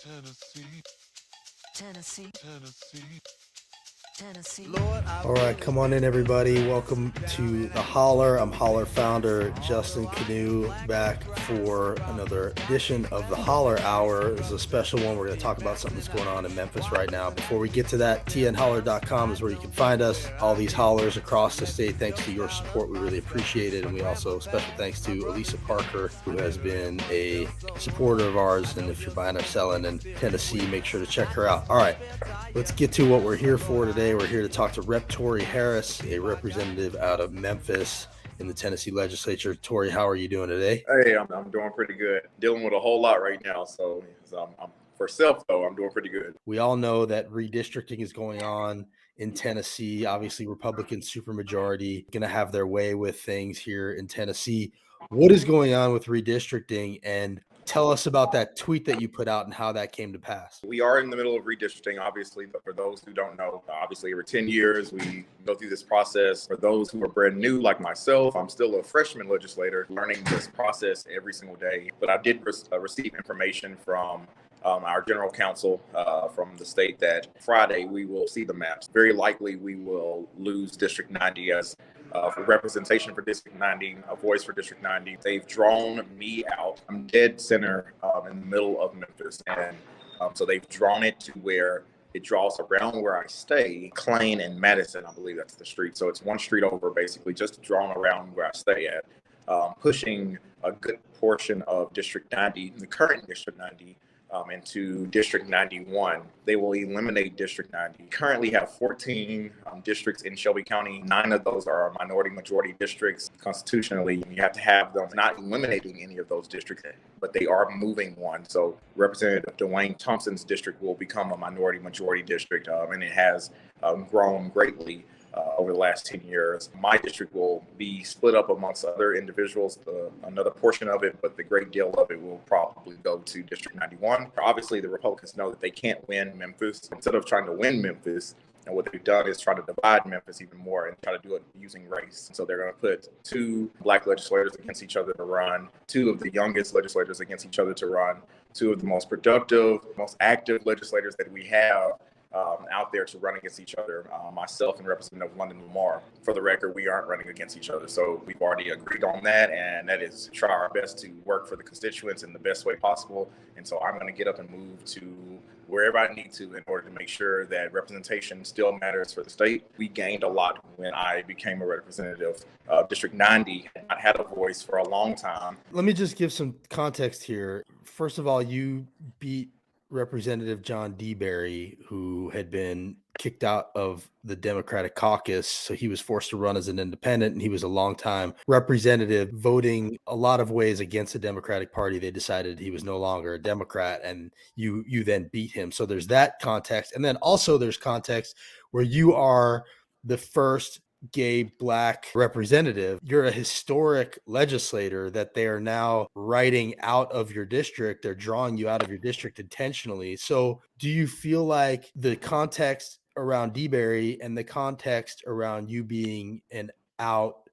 Tennessee, Tennessee, Tennessee, Tennessee. All right, come on in, everybody. Welcome to the Holler. I'm Holler founder Justin Canoe, back for another edition of the Holler Hour. This is a special one. We're going to talk about something that's going on in Memphis right now. Before we get to that, tnholler.com is where you can find us. All these hollers across the state, thanks to your support, we really appreciate it. And we also, special thanks to Elisa Parker, who has been a supporter of ours. And if you're buying or selling in Tennessee, make sure to check her out. All right, let's get to what we're here for today. We're here to talk to Rep. Torrey Harris, a representative out of Memphis in the Tennessee legislature. Torrey, how are you doing today? Hey, I'm doing pretty good. Dealing with a whole lot right now. So for self, though, I'm doing pretty good. We all know that redistricting is going on in Tennessee. Obviously, Republican supermajority going to have their way with things here in Tennessee. What is going on with redistricting? And tell us about that tweet that you put out and how that came to pass. We are in the middle of redistricting, obviously, but for those who don't know, obviously every 10 years we go through this process. For those who are brand new like myself, I'm still a freshman legislator learning this process every single day. But I did receive information from our general counsel from the state that Friday we will see the maps. Very likely we will lose District 90 as for representation for District 90, a voice for District 90. They've drawn me out. I'm dead center in the middle of Memphis. And so they've drawn it to where it draws around where I stay, Klain and Madison, I believe that's the street. So it's one street over, basically, just drawn around where I stay at, pushing a good portion of District 90, the current District 90, into District 91. They will eliminate District 90. Currently have 14 districts in Shelby County. 9 of those are minority majority districts. Constitutionally, you have to have them, not eliminating any of those districts, but they are moving one. So Representative Dwayne Thompson's district will become a minority majority district, and it has grown greatly over the last 10 years. My district will be split up amongst other individuals, another portion of it, but the great deal of it will probably go to District 91. Obviously, the Republicans know that they can't win Memphis. Instead of trying to win Memphis, and what they've done is try to divide Memphis even more and try to do it using race. So they're going to put 2 black legislators against each other to run, 2 of the youngest legislators against each other to run, 2 of the most productive, most active legislators that we have out there to run against each other, myself and Representative London Lamar. For the record, we aren't running against each other. So we've already agreed on that, and that is to try our best to work for the constituents in the best way possible. And so I'm going to get up and move to wherever I need to in order to make sure that representation still matters for the state. We gained a lot when I became a representative. District 90 had not had a voice for a long time. Let me just give some context here. First of all, you beat Representative John DeBerry, who had been kicked out of the Democratic caucus. So he was forced to run as an independent, and he was a longtime representative voting a lot of ways against the Democratic Party. They decided he was no longer a Democrat, and you then beat him. So there's that context. And then also there's context where you are the first gay black representative. You're a historic legislator that they are now writing out of your district. They're drawing you out of your district intentionally. So do you feel like the context around DeBerry and the context around you being an out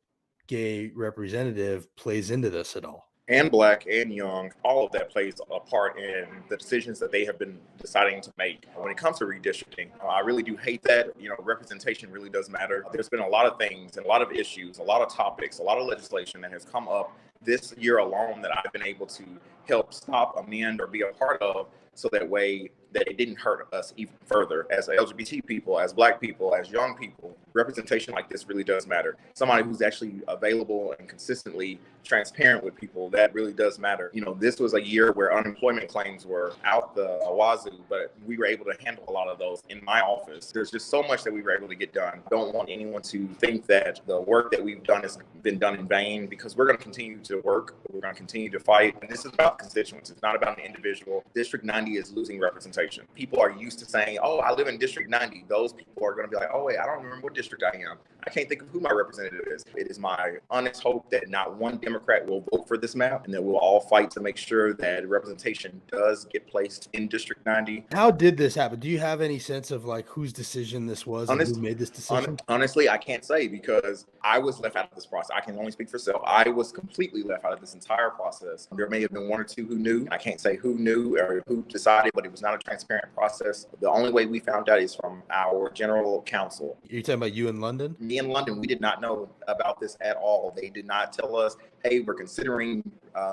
gay representative plays into this at all? And black and young, all of that plays a part in the decisions that they have been deciding to make. When it comes to redistricting, I really do hate that. Representation really does matter. There's been a lot of things, and a lot of issues, a lot of topics, a lot of legislation that has come up this year alone that I've been able to help stop, amend, or be a part of, so that way that it didn't hurt us even further. As LGBT people, as black people, as young people, representation like this really does matter. Somebody who's actually available and consistently transparent with people, that really does matter. This was a year where unemployment claims were out the wazoo, but we were able to handle a lot of those in my office. There's just so much that we were able to get done. Don't want anyone to think that the work that we've done has been done in vain, because we're going to continue to work. We're going to continue to fight. And this is about constituents. It's not about an individual. District 90 is losing representation. People are used to saying, oh, I live in District 90. Those people are going to be like, oh, wait, I don't remember what district I am. I can't think of who my representative is. It is my honest hope that not one Democrat will vote for this map, and that we'll all fight to make sure that representation does get placed in District 90. How did this happen? Do you have any sense of like whose decision this was and who made this decision? Honestly, I can't say, because I was left out of this process. I can only speak for self. I was completely left out of this entire process. There may have been one or two who knew. I can't say who knew or who decided, but it was not a transparent process. The only way we found out is from our general counsel. You're talking about you in London? Me in London, we did not know about this at all. They did not tell us, hey, we're considering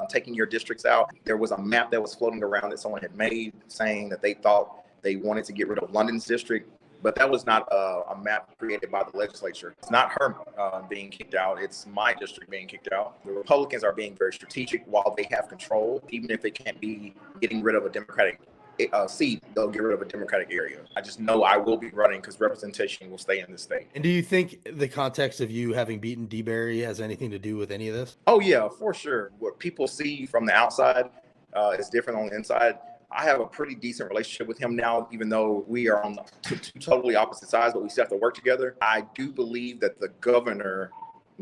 taking your districts out. There was a map that was floating around that someone had made saying that they thought they wanted to get rid of London's district, but that was not a map created by the legislature. It's not her being kicked out. It's my district being kicked out. The Republicans are being very strategic while they have control. Even if it can't be getting rid of a Democratic seat, they'll get rid of a Democratic area. I just know I will be running because representation will stay in the state. And do you think the context of you having beaten DeBerry has anything to do with any of this? Oh yeah, for sure. What people see from the outside is different on the inside. I have a pretty decent relationship with him now, even though we are on two totally opposite sides, but we still have to work together. I do believe that the governor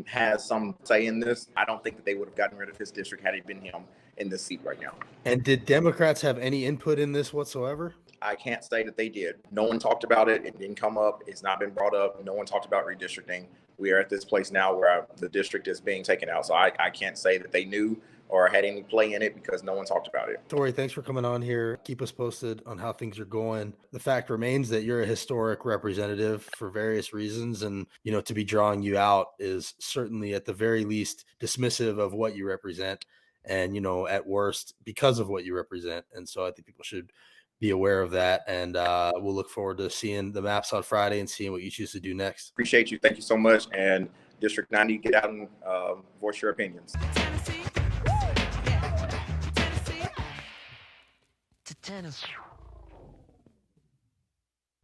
has some say in this. I don't think that they would have gotten rid of his district had it been him in this seat right now. And did Democrats have any input in this whatsoever? I can't say that they did. No one talked about it. It didn't come up. It's not been brought up. No one talked about redistricting. We are at this place now where the district is being taken out. So I can't say that they knew or had any play in it because no one talked about it. Torrey, thanks for coming on here. Keep us posted on how things are going. The fact remains that you're a historic representative for various reasons. And, you know, to be drawing you out is certainly at the very least dismissive of what you represent. And, you know, at worst, because of what you represent. And so I think people should be aware of that. And we'll look forward to seeing the maps on Friday and seeing what you choose to do next. Appreciate you. Thank you so much. And District 90, get out and voice your opinions. To Tennessee.